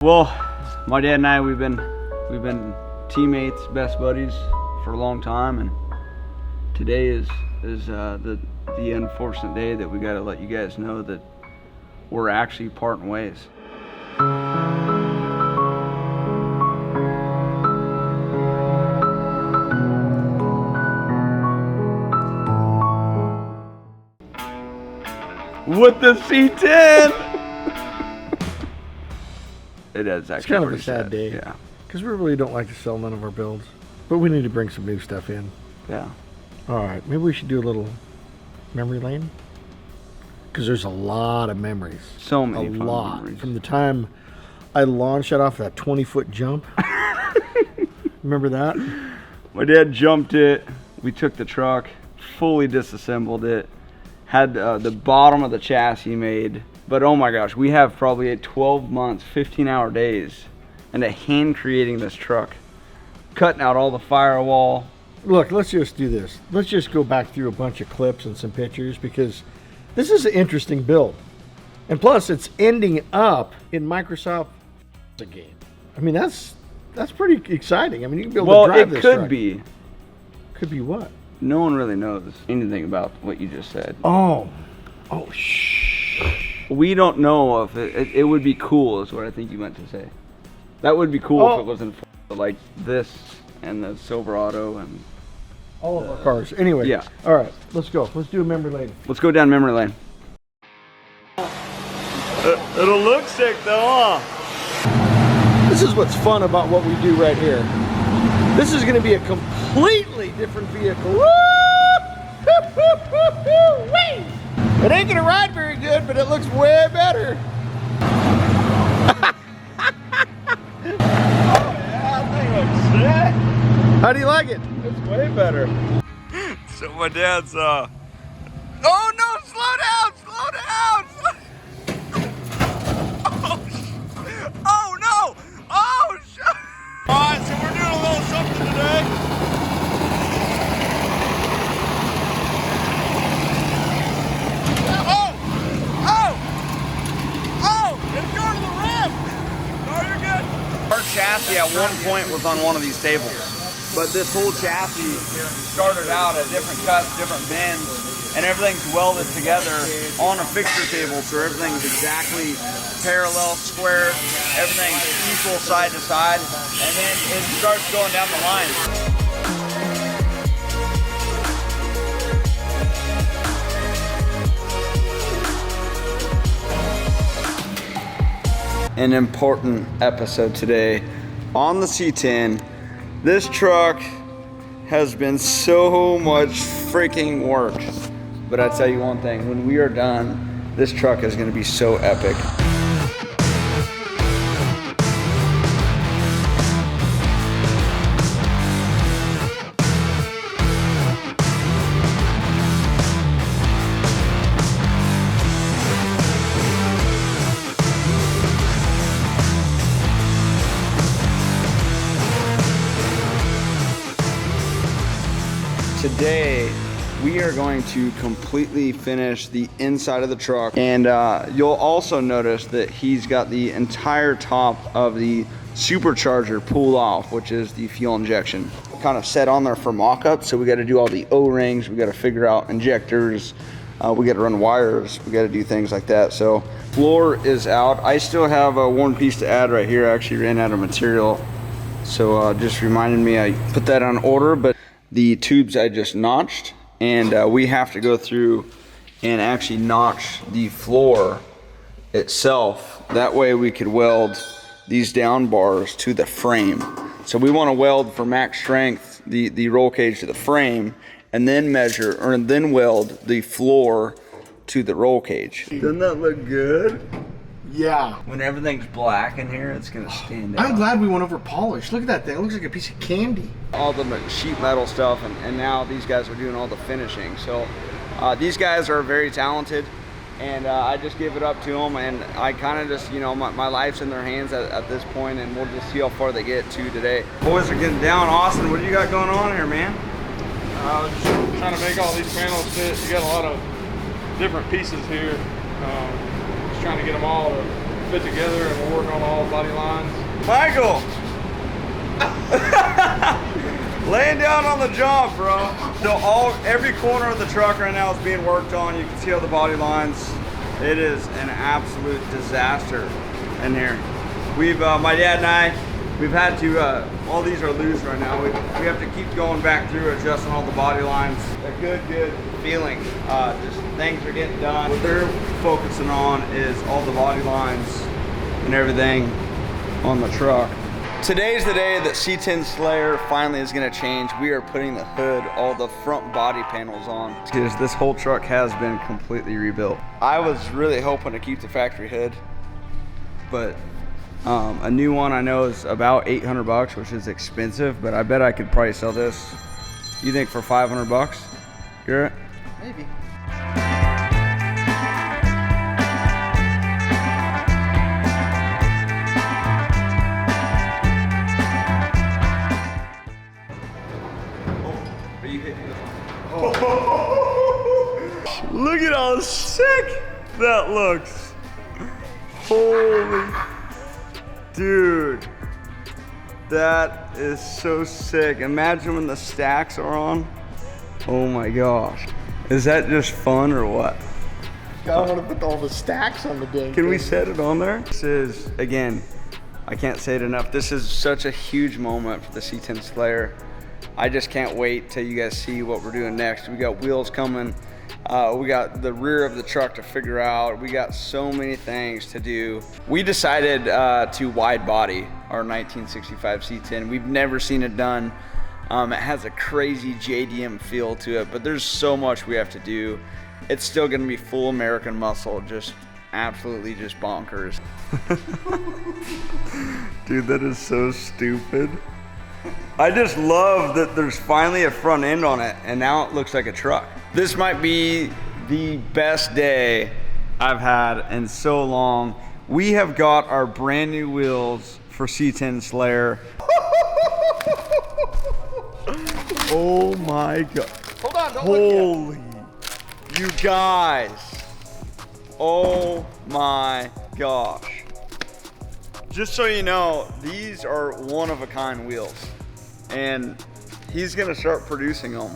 Well, my dad and I, we've been teammates, best buddies for a long time, and today is the unfortunate day that we got to let you guys know that we're actually parting ways. With the C10. It is actually it's kind of a sad day. Yeah. Because we really don't like to sell none of our builds. But we need to bring some new stuff in. Yeah. Alright, maybe we should do a little memory lane. Because there's a lot of memories. So many fun lot. memories. From the time I launched it off that 20-foot jump. Remember that? My dad jumped it. We took the truck, fully disassembled it, had the bottom of the chassis made. But oh my gosh, we have probably 12 months, 15-hour days into hand creating this truck. Cutting out all the firewall. Look, let's just do this. Let's just go back through a bunch of clips and some pictures because this is an interesting build. And plus, it's ending up in Microsoft game. I mean, that's pretty exciting. I mean, you can be able to drive this truck. Well, it could be. Could be what? No one really knows anything about what you just said. Oh, shh. We don't know if it would be cool is what I think you meant to say. That would be cool if it wasn't like this and the Silverado and all of our cars. Anyway, yeah. All right, let's go. Let's do a memory lane. Let's go down memory lane. It'll look sick though, huh? This is what's fun about what we do right here. This is going to be a completely different vehicle. Woo! Whee! It ain't gonna ride very good, but it looks way better. Oh yeah, that thing looks sick. How do you like it? It's way better. So my dad's oh no, slow down, slow down. Oh no, oh shit. Alright, so we're doing a little something today. Our chassis at one point was on one of these tables, but this whole chassis started out at different cuts, different bends, and everything's welded together on a fixture table, so everything's exactly parallel, square, everything's equal side to side, and then it starts going down the line. An important episode today on the C10. This truck has been so much freaking work, but I tell you one thing, when we are done, this truck is going to be so epic. Today, we are going to completely finish the inside of the truck, and you'll also notice that he's got the entire top of the supercharger pulled off, which is the fuel injection. Kind of set on there for mock-up, so we got to do all the O-rings, we got to figure out injectors, we got to run wires, we got to do things like that. So floor is out. I still have one piece to add right here. I actually ran out of material, so just reminded me I put that on order, but the tubes I just notched, and we have to go through and actually notch the floor itself. That way we could weld these down bars to the frame. So we want to weld for max strength the roll cage to the frame, and then measure or then weld the floor to the roll cage. Doesn't that look good? Yeah. When everything's black in here, it's gonna stand out. I'm glad we went over polish. Look at that thing. It looks like a piece of candy. All the sheet metal stuff, and now these guys are doing all the finishing. So these guys are very talented, and I just give it up to them, and I kind of just, you know, my life's in their hands at this point, and we'll just see how far they get to today. Boys are getting down. Austin, what do you got going on here, man? Just trying to make all these panels fit. You got a lot of different pieces here. Just trying to get them all to fit together and we'll work on all body lines. Michael! Laying down on the job, bro. So every corner of the truck right now is being worked on. You can see all the body lines. It is an absolute disaster in here. My dad and I, we've had to, all these are loose right now. We have to keep going back through, adjusting all the body lines. A good feeling. Just things are getting done. What they're focusing on is all the body lines and everything on the truck. Today's the day that C10 Slayer finally is gonna change. We are putting the hood, all the front body panels on, because this whole truck has been completely rebuilt. I was really hoping to keep the factory hood, but a new one I know is about 800 bucks, which is expensive, but I bet I could probably sell this. You think for 500 bucks, Garrett? Maybe. Look at how sick that looks. Holy dude, that is so sick. Imagine when the stacks are on. Oh my gosh. Is that just fun or what? I want to put all the stacks on the day. Can we set it on there? This is, again, I can't say it enough. This is such a huge moment for the C10 Slayer. I just can't wait till you guys see what we're doing next. We got wheels coming. We got the rear of the truck to figure out. We got so many things to do. We decided to wide body our 1965 C10. We've never seen it done. It has a crazy JDM feel to it, but there's so much we have to do. It's still gonna be full American muscle, just absolutely just bonkers. Dude, that is so stupid. I just love that there's finally a front end on it, and now it looks like a truck. This might be the best day I've had in so long. We have got our brand new wheels for C10 Slayer. Oh my God. Hold on, don't Holy, you guys. Oh my gosh. Just so you know, these are one-of-a-kind wheels, and he's gonna start producing them.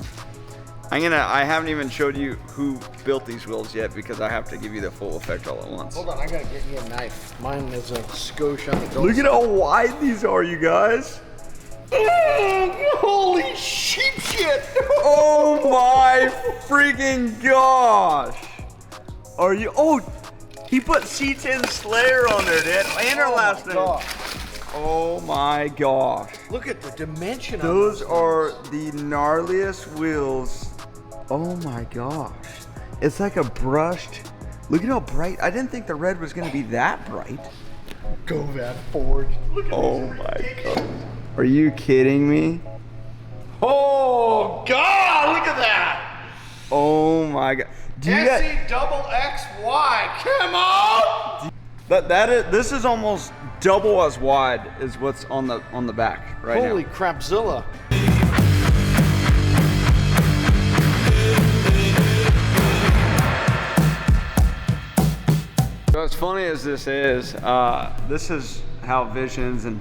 I haven't even showed you who built these wheels yet, because I have to give you the full effect all at once. Hold on, I gotta get you a knife. Mine is a skosh on the Look at how wide these are, you guys. Holy sheep shit! Oh my freaking gosh. Are you, oh, he put C10 Slayer on there, dude, and our last name. Oh my gosh. Look at the dimension of those are the gnarliest wheels. Oh my gosh. It's like a brushed, look at how bright. I didn't think the red was gonna be that bright. Go that forward. Look at oh my God. Are you kidding me? Oh God, look at that. Oh my God. Do you SE-XX-Y, come on! This is almost double as wide as what's on the back right now. Holy crapzilla. So as funny as this is how visions and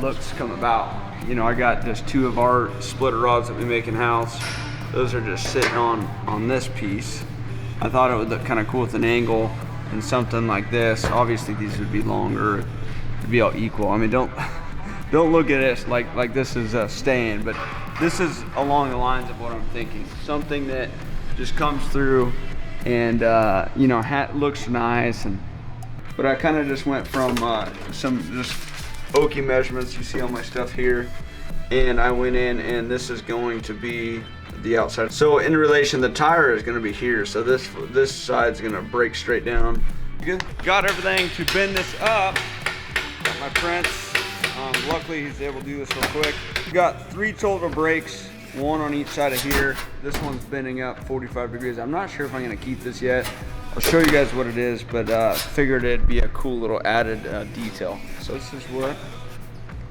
looks come about. You know, I got just two of our splitter rods that we make in house. Those are just sitting on this piece. I thought it would look kind of cool with an angle and something like this. Obviously these would be longer to be all equal. I mean, don't look at this like this is staying, but this is along the lines of what I'm thinking. Something that just comes through and you know, looks nice. But I kind of just went from some just oaky measurements you see on my stuff here, and I went in, and this is going to be the outside. So in relation, the tire is going to be here, so this side's going to break straight down. Good. Got everything to bend this up. Got my prints. Luckily he's able to do this real quick. Got 3 total brakes, 1 on each side of here. This one's bending up 45 degrees. I'm not sure if I'm going to keep this yet. I'll show you guys what it is, but figured it'd be a cool little added detail. So this is what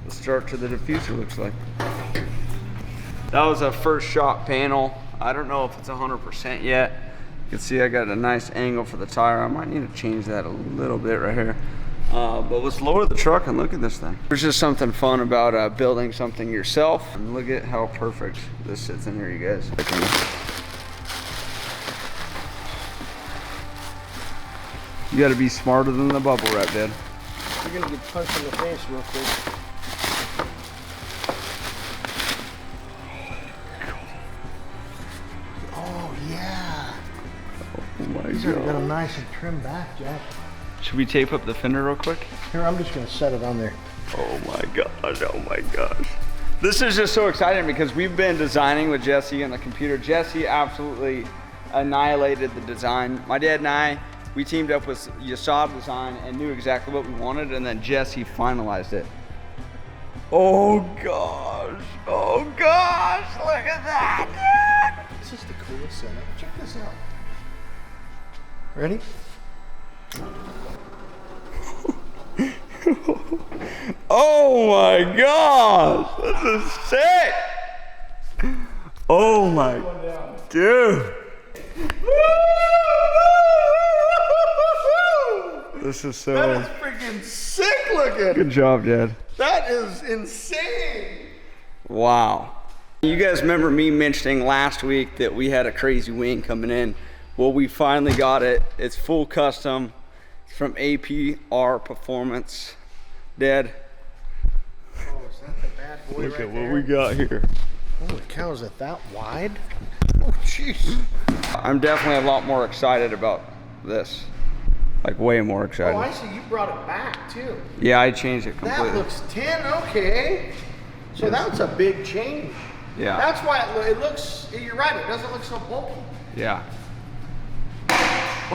the start to the diffuser looks like. That was a first shot panel. I don't know if it's 100% yet, You can see I got a nice angle for the tire. I might need to change that a little bit right here. But let's lower the truck and look at this thing. There's just something fun about building something yourself. And look at how perfect this sits in here, you guys. You gotta be smarter than the bubble wrap, Dad. You're gonna get punched in the face real quick. Oh yeah. Oh my These already got them God. nice and trimmed back, Jack. Should we tape up the fender real quick? Here, I'm just gonna set it on there. Oh my gosh, oh my gosh. This is just so exciting because we've been designing with Jesse on the computer. Jesse absolutely annihilated the design. My dad and I, we teamed up with Yasab Design and knew exactly what we wanted, and then Jesse finalized it. Oh gosh, look at that, dude. This is the coolest setup. Check this out. Ready? Oh my gosh, this is sick. Oh my, dude. This is so. That is freaking sick looking. Good job, Dad. That is insane. Wow. You guys remember me mentioning last week that we had a crazy wing coming in? Well, we finally got it. It's full custom. It's from APR Performance. Dad, Oh, is that the bad boy look right at there? what we got here. Holy cow, is it that wide? Oh, jeez. I'm definitely a lot more excited about this. Like way more excited. Oh, I see. You brought it back, too. Yeah, I changed it That completely. looks 10, okay. So that's a big change. Yeah. That's why it looks, you're right, it doesn't look so bulky. Yeah.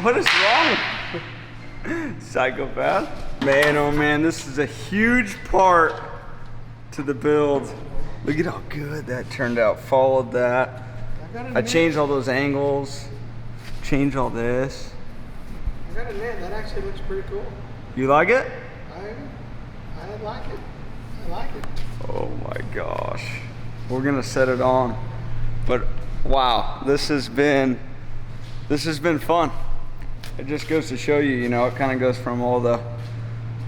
What is wrong? Psychopath? Man, oh man, this is a huge part to the build. Look at how good that turned out. Followed that. I changed all those angles. Changed all this. I gotta admit, that actually looks pretty cool. You like it? I like it. I like it. Oh my gosh. We're gonna set it on. But wow, this has been fun. It just goes to show you, you know, it kind of goes from all the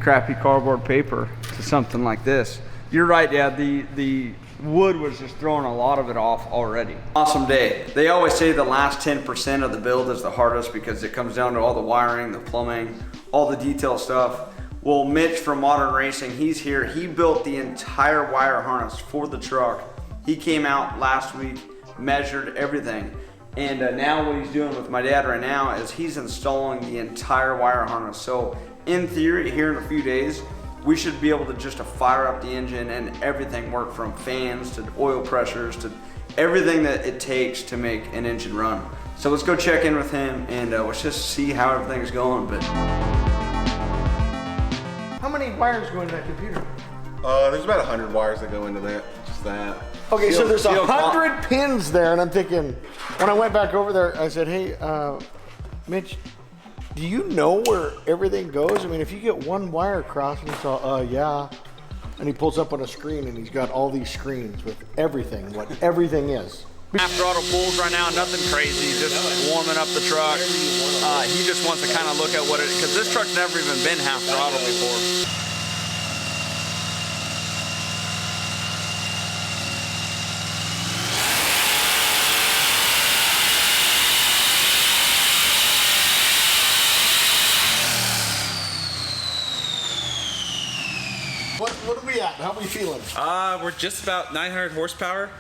crappy cardboard paper to something like this. You're right, Dad, the wood was just throwing a lot of it off already. Awesome day. They always say the last 10% of the build is the hardest because it comes down to all the wiring, the plumbing, all the detail stuff. Well, Mitch from Modern Racing, he's here. He built the entire wire harness for the truck. He came out last week, measured everything. And now what he's doing with my dad right now is he's installing the entire wire harness. So in theory, here in a few days, we should be able to just fire up the engine and everything work, from fans to oil pressures to everything that it takes to make an engine run. So let's go check in with him and let's just see how everything's going. But How many wires go into that computer? There's about 100 wires that go into that, just that. Okay, so there's Feel 100 pins there, and I'm thinking, when I went back over there, I said, hey, Mitch, do you know where everything goes? I mean, if you get one wire across, and he's all, yeah. And he pulls up on a screen, and he's got all these screens with everything, what everything is. half throttle pulls right now, nothing crazy, just warming up the truck. He just wants to kind of look at what it, because this truck's never even been half throttle before. What are we at? How are we feeling? We're just about 900 horsepower.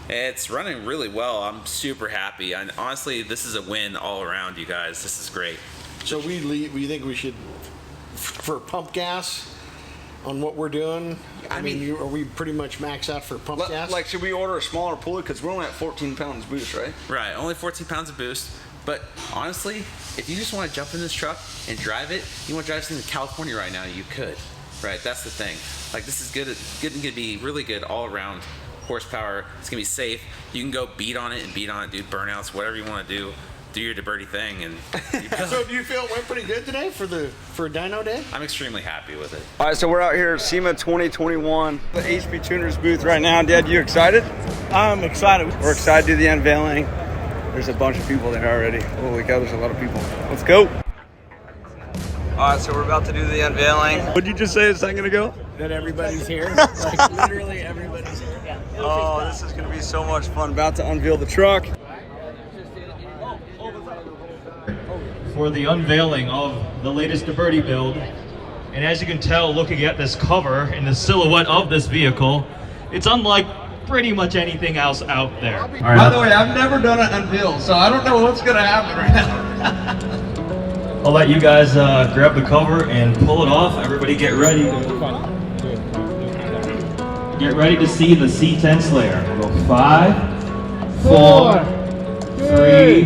It's running really well. I'm super happy. And honestly, this is a win all around, you guys. This is great. So we think we should, for pump gas, on what we're doing? I mean, are we pretty much maxed out for pump gas? Like, should we order a smaller pulley? Because we're only at 14 pounds boost, right? Right, only 14 pounds of boost. But honestly, if you just want to jump in this truck and drive it, you want to drive this thing to California right now, you could. Right, that's the thing. Like, this is good and gonna be really good all around horsepower. It's gonna be safe. You can go beat on it, do burnouts, whatever you want to do. Do your DeBerti thing, and So do you feel it went pretty good today for a dyno day? I'm extremely happy with it. All right, so we're out here at SEMA 2021, the HP Tuners booth right now. Dad, you excited? I'm excited. We're excited to do the unveiling. There's a bunch of people there already. Holy cow, there's a lot of people. Let's go. All right, so we're about to do the unveiling. What did you just say a second ago? That everybody's here. Like literally everybody's here. Yeah. Oh, this is gonna be so much fun. About to unveil the truck. For the unveiling of the latest DeBerti build. And as you can tell, looking at this cover and the silhouette of this vehicle, it's unlike pretty much anything else out there. All right. By the way, I've never done an unveil, so I don't know what's gonna happen right now. I'll let you guys grab the cover and pull it off. Everybody get ready. Get ready to see the C10 Slayer. Go 5, 4, 3,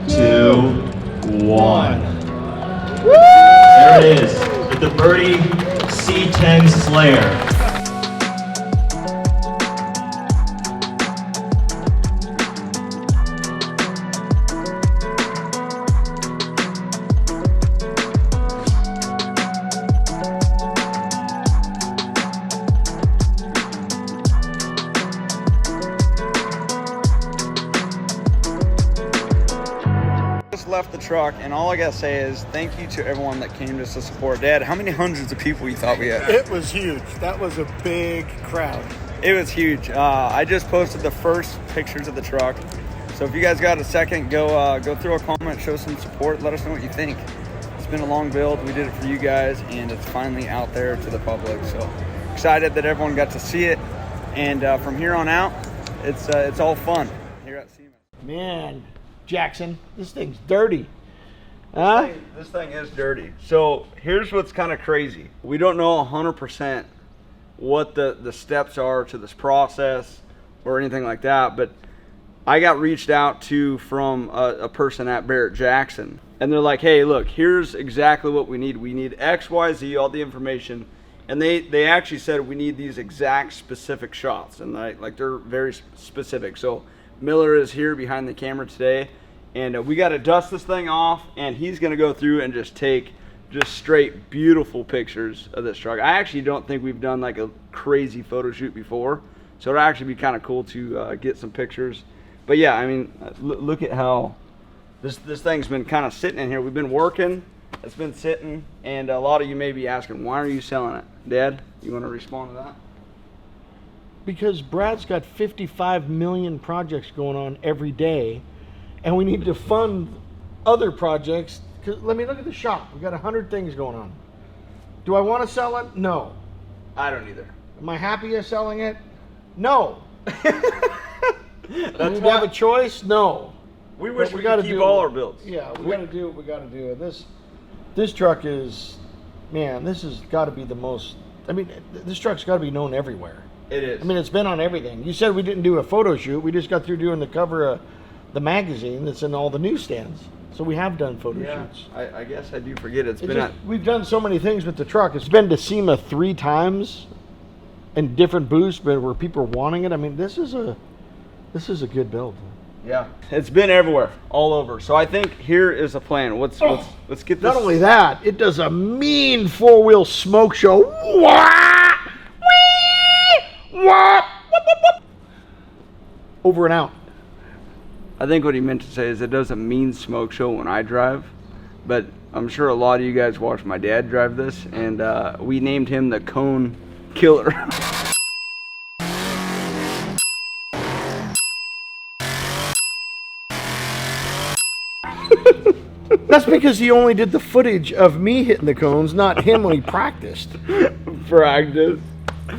2, 1. There it is, the DeBerti C10 Slayer. Left the truck, and all I gotta say is thank you to everyone that came just to support. Dad, how many hundreds of people you thought we had? It was huge. That was a big crowd. It was huge. I just posted the first pictures of the truck, so if you guys got a second, go throw a comment, show some support, let us know what you think. It's been a long build. We did it for you guys, and it's finally out there to the public. So excited that everyone got to see it, and from here on out, it's all fun here at SEMA. Man, Jackson, this thing's dirty. Huh? This thing is dirty. So here's what's kind of crazy. We don't know 100% what the steps are to this process or anything like that, but I got reached out to from a person at Barrett Jackson, and they're like, hey, look, here's exactly what we need. We need X, Y, Z, all the information. And they actually said we need these exact specific shots, and they're very specific. So Miller is here behind the camera today, and we got to dust this thing off, and he's going to go through and just take just straight beautiful pictures of this truck. I actually don't think we've done like a crazy photo shoot before, so it'll actually be kind of cool to get some pictures. But yeah, I mean, look at how this thing's been kind of sitting in here. We've been working, it's been sitting, and a lot of you may be asking, why are you selling it? Dad, you want to respond to that? Because Brad's got 55 million projects going on every day, and we need to fund other projects. Cause let me look at the shop. We got 100 things going on. Do I want to sell it? No. I don't either. Am I happy at selling it? No. That's Do we have a choice? No. We wish we got to could keep all our builds. Yeah, we got to do what we got to do. This truck is, man, this has got to be the most. I mean, this truck's got to be known everywhere. It is. I mean, it's been on everything. You said we didn't do a photo shoot. We just got through doing the cover of the magazine that's in all the newsstands. So we have done photo shoots. I guess I do forget We've done so many things with the truck. It's been to SEMA 3 times in different booths, but where people are wanting it. I mean, this is a good build. Yeah, it's been everywhere, all over. So I think here is a plan. Let's get this. Not only that, it does a mean 4-wheel smoke show. Wah! Wee! Wah! Whoop, whoop, whoop. Over and out. I think what he meant to say is it does a mean smoke show when I drive, but I'm sure a lot of you guys watched my dad drive this, and we named him the Cone Killer. That's because he only did the footage of me hitting the cones, not him when he practiced. Practice.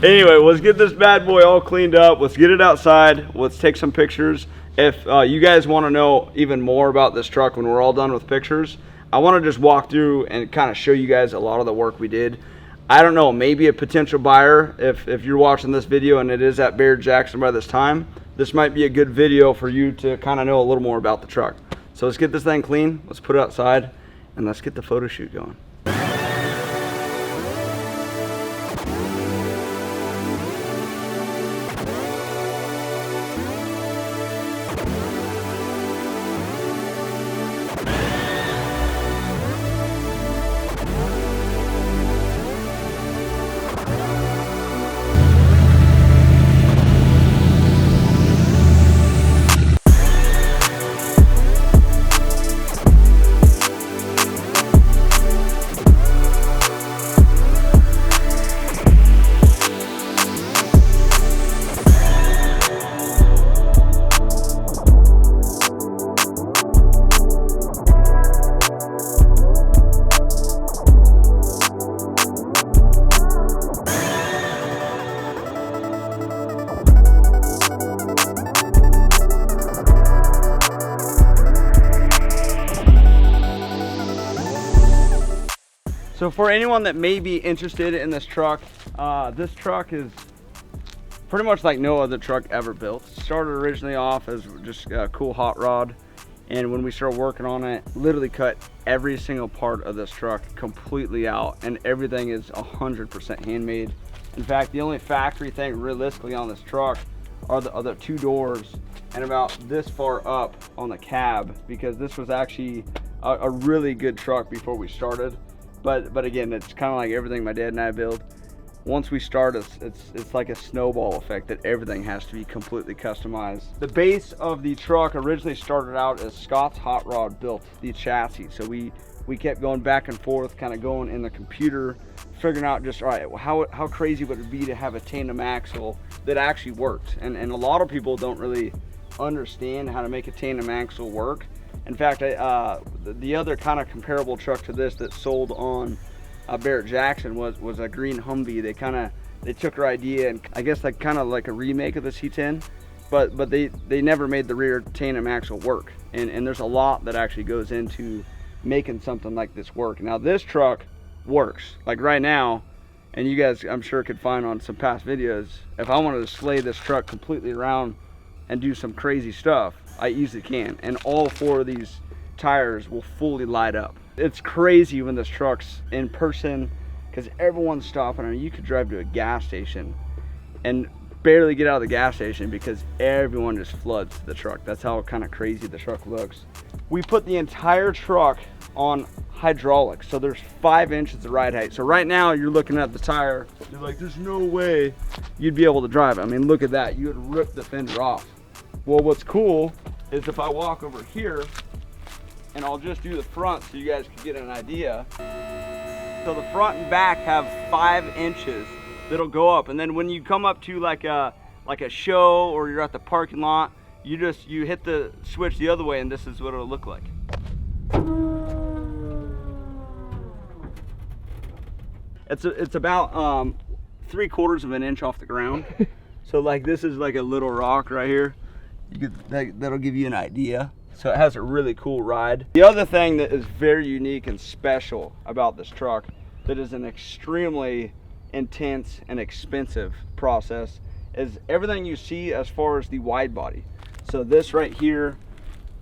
Anyway, let's get this bad boy all cleaned up. Let's get it outside. Let's take some pictures. If you guys want to know even more about this truck when we're all done with pictures, I want to just walk through and kind of show you guys a lot of the work we did. I don't know, maybe a potential buyer, if you're watching this video and it is at Barrett Jackson by this time, this might be a good video for you to kind of know a little more about the truck. So let's get this thing clean, let's put it outside, and let's get the photo shoot going. So for anyone that may be interested in this truck is pretty much like no other truck ever built. Started originally off as just a cool hot rod, and when we started working on it, literally cut every single part of this truck completely out, and everything is 100% handmade. In fact, the only factory thing realistically on this truck are the two doors and about this far up on the cab, because this was actually a really good truck before we started. But again, it's kind of like everything my dad and I build. Once we start, it's like a snowball effect that everything has to be completely customized. The base of the truck originally started out as Scott's Hot Rod built the chassis. So we kept going back and forth, kind of going in the computer, figuring out just, all right, how crazy would it be to have a tandem axle that actually worked? And a lot of people don't really understand how to make a tandem axle work. In fact, the other kind of comparable truck to this that sold on Barrett Jackson was a green Humvee. They took her idea and I guess like kind of like a remake of the C10, but they never made the rear tandem axle work. And there's a lot that actually goes into making something like this work. Now this truck works. Like right now, and you guys I'm sure could find on some past videos, if I wanted to slay this truck completely around and do some crazy stuff, I easily can. And all four of these tires will fully light up. It's crazy when this truck's in person, because everyone's stopping. I mean, you could drive to a gas station and barely get out of the gas station because everyone just floods the truck. That's how kind of crazy the truck looks. We put the entire truck on hydraulics, so there's 5 inches of ride height. So right now you're looking at the tire, you're like, there's no way you'd be able to drive it. I mean, look at that, you would rip the fender off. Well, what's cool is if I walk over here and I'll just do the front so you guys can get an idea. So the front and back have 5 inches that'll go up, and then when you come up to like a show or you're at the parking lot, you hit the switch the other way and this is what it'll look like. It's about 3/4 of an inch off the ground. So like this is like a little rock right here. That'll give you an idea. So it has a really cool ride. The other thing that is very unique and special about this truck, that is an extremely intense and expensive process, is everything you see as far as the wide body. So this right here,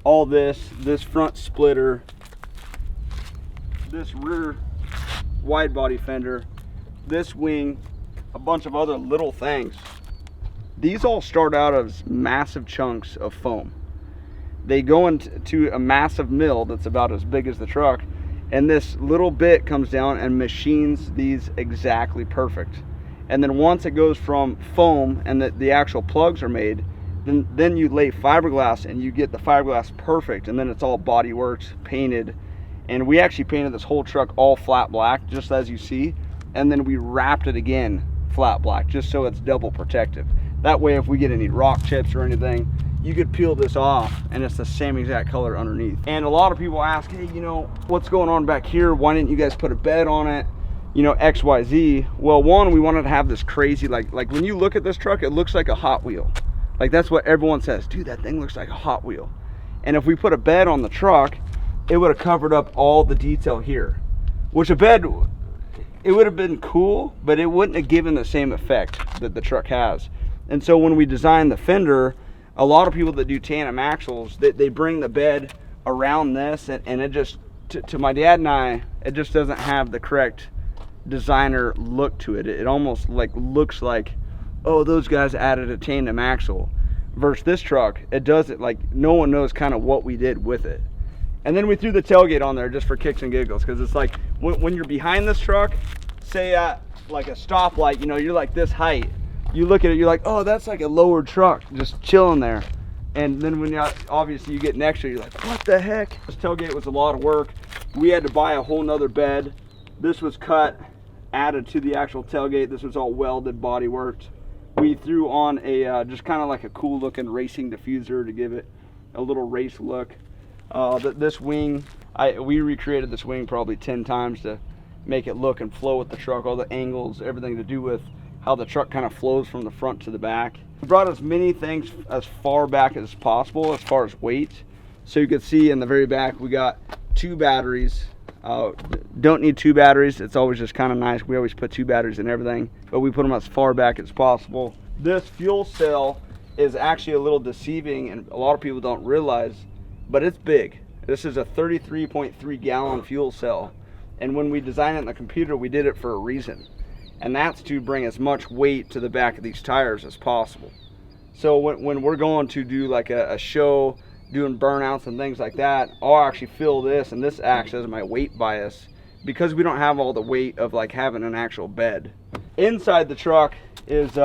all this front splitter, this rear wide body fender, this wing, a bunch of other little things. These all start out as massive chunks of foam. They go into a massive mill that's about as big as the truck, and this little bit comes down and machines these exactly perfect. And then once it goes from foam and the actual plugs are made, then you lay fiberglass and you get the fiberglass perfect, and then it's all body worked, painted. And we actually painted this whole truck all flat black, just as you see, and then we wrapped it again flat black, just so it's double protective. That way if we get any rock chips or anything, you could peel this off and it's the same exact color underneath. And a lot of people ask, hey, you know, what's going on back here? Why didn't you guys put a bed on it? You know, XYZ. Well, one, we wanted to have this crazy, like when you look at this truck, it looks like a Hot Wheel. Like that's what everyone says, dude, that thing looks like a Hot Wheel. And if we put a bed on the truck, it would have covered up all the detail here, which a bed, it would have been cool, but it wouldn't have given the same effect that the truck has. And so when we designed the fender, a lot of people that do tandem axles, they bring the bed around this, and it just, to my dad and I, it just doesn't have the correct designer look to it. It almost like looks like, oh, those guys added a tandem axle. Versus this truck, it does it like no one knows kind of what we did with it. And then we threw the tailgate on there just for kicks and giggles, because it's like when you're behind this truck, say at like a stoplight, you know, you're like this height. You look at it, you're like, oh, that's like a lowered truck just chilling there. And then when obviously you get next to it, you're like, what the heck? This tailgate was a lot of work. We had to buy a whole nother bed. This was cut, added to the actual tailgate. This was all welded, body worked. We threw on a just kind of like a cool looking racing diffuser to give it a little race look. This wing, we recreated this wing probably 10 times to make it look and flow with the truck, all the angles, everything to do with how the truck kind of flows from the front to the back. We brought as many things as far back as possible as far as weight. So you can see in the very back, we got 2 batteries Don't need 2 batteries. It's always just kind of nice. We always put 2 batteries in everything, but we put them as far back as possible. This fuel cell is actually a little deceiving, and a lot of people don't realize, but it's big. This is a 33.3 gallon fuel cell, and when we designed it in the computer, we did it for a reason, and that's to bring as much weight to the back of these tires as possible. So when we're going to do like a show, doing burnouts and things like that, I'll actually fill this, and this acts as my weight bias because we don't have all the weight of like having an actual bed. Inside the truck is,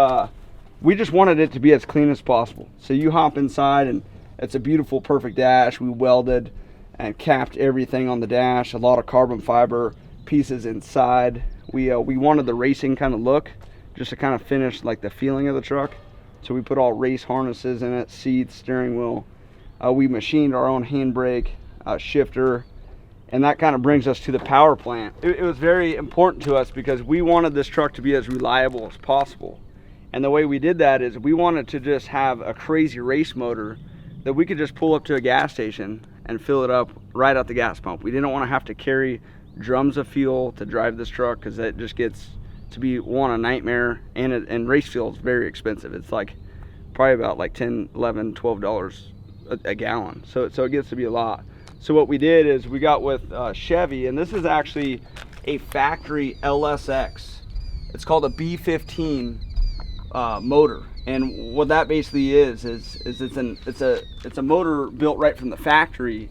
we just wanted it to be as clean as possible. So you hop inside and it's a beautiful, perfect dash. We welded and capped everything on the dash, a lot of carbon fiber pieces inside. We wanted the racing kind of look, just to kind of finish like the feeling of the truck. So we put all race harnesses in it, seats, steering wheel. We machined our own handbrake, shifter, and that kind of brings us to the power plant. It was very important to us because we wanted this truck to be as reliable as possible. And the way we did that is we wanted to just have a crazy race motor that we could just pull up to a gas station and fill it up right at the gas pump. We didn't want to have to carry drums of fuel to drive this truck because it just gets to be, one, a nightmare, and race fuel is very expensive. It's like probably about like $10, $11, $12 a gallon. So it gets to be a lot. So what we did is we got with Chevy, and this is actually a factory LSX. It's called a B15 motor, and what that basically is it's a motor built right from the factory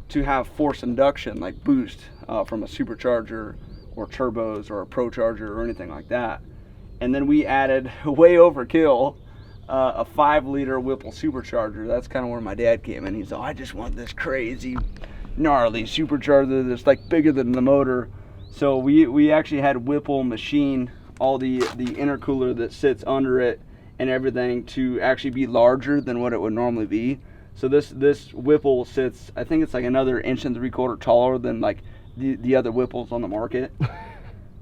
to have force induction, like boost from a supercharger or turbos or a pro charger or anything like that. And then we added, way overkill, a 5-liter Whipple supercharger. That's kind of where my dad came in. He's like, I just want this crazy gnarly supercharger that's like bigger than the motor. So we actually had Whipple machine all the intercooler that sits under it and everything to actually be larger than what it would normally be. So this Whipple sits, I think it's like another 1 3/4 taller than like the other Whipples on the market.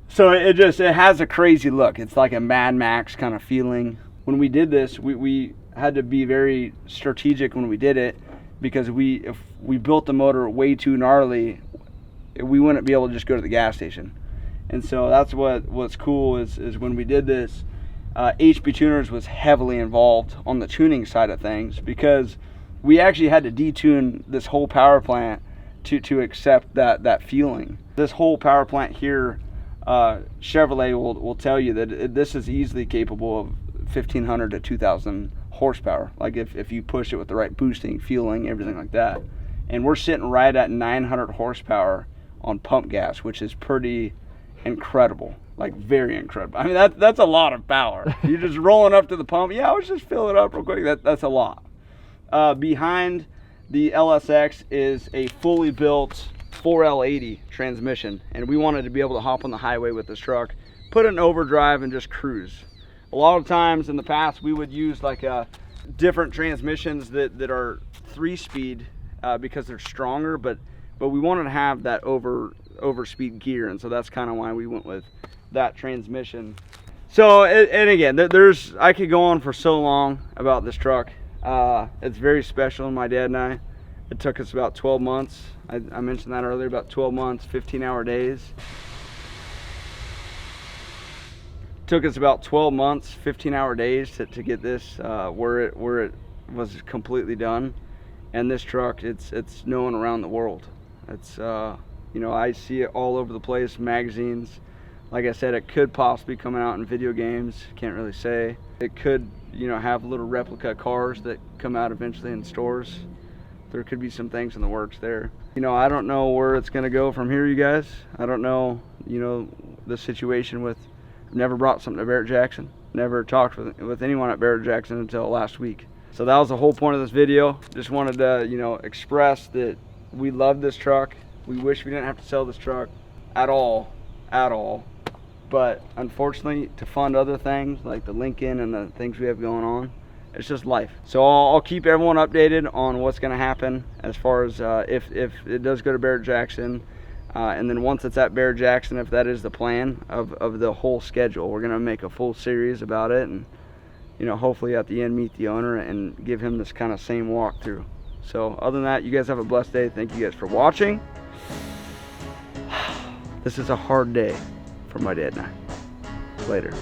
So it has a crazy look. It's like a Mad Max kind of feeling. When we did this, we had to be very strategic when we did it, because if we built the motor way too gnarly, we wouldn't be able to just go to the gas station. And so that's what's cool is when we did this, HB Tuners was heavily involved on the tuning side of things, because we actually had to detune this whole power plant to accept that feeling. This whole power plant here, Chevrolet will tell you that this is easily capable of 1,500 to 2,000 horsepower, like if you push it with the right boosting, fueling, everything like that. And we're sitting right at 900 horsepower on pump gas, which is pretty incredible, like very incredible. I mean, that's a lot of power. You're just rolling up to the pump. Yeah, let's just fill it up real quick. That's a lot. Behind the LSX is a fully built 4L80 transmission, and we wanted to be able to hop on the highway with this truck, put it in overdrive, and just cruise. A lot of times in the past we would use like different transmissions that are 3-speed because they're stronger, but we wanted to have that over-speed gear, and so that's kind of why we went with that transmission. So and again, I could go on for so long about this truck. It's very special, my dad and I. It took us about 12 months. I mentioned that earlier, about 12 months, 15-hour days. Took us about 12 months, 15-hour days to get this where it was completely done. And this truck, it's known around the world. It's I see it all over the place, magazines. Like I said, it could possibly come out in video games. Can't really say. It could, have little replica cars that come out eventually in stores. There could be some things in the works there. I don't know where it's gonna go from here, you guys. I don't know, the situation with. I've never brought something to Barrett Jackson. Never talked with anyone at Barrett Jackson until last week. So that was the whole point of this video. Just wanted to, express that we love this truck. We wish we didn't have to sell this truck at all. But unfortunately, to fund other things like the Lincoln and the things we have going on, it's just life. So I'll keep everyone updated on what's going to happen as far as if it does go to Barrett Jackson. And then once it's at Barrett Jackson, if that is the plan of the whole schedule, we're going to make a full series about it, and hopefully at the end meet the owner and give him this kind of same walkthrough. So other than that, you guys have a blessed day. Thank you guys for watching. This is a hard day for my dad and I. Later.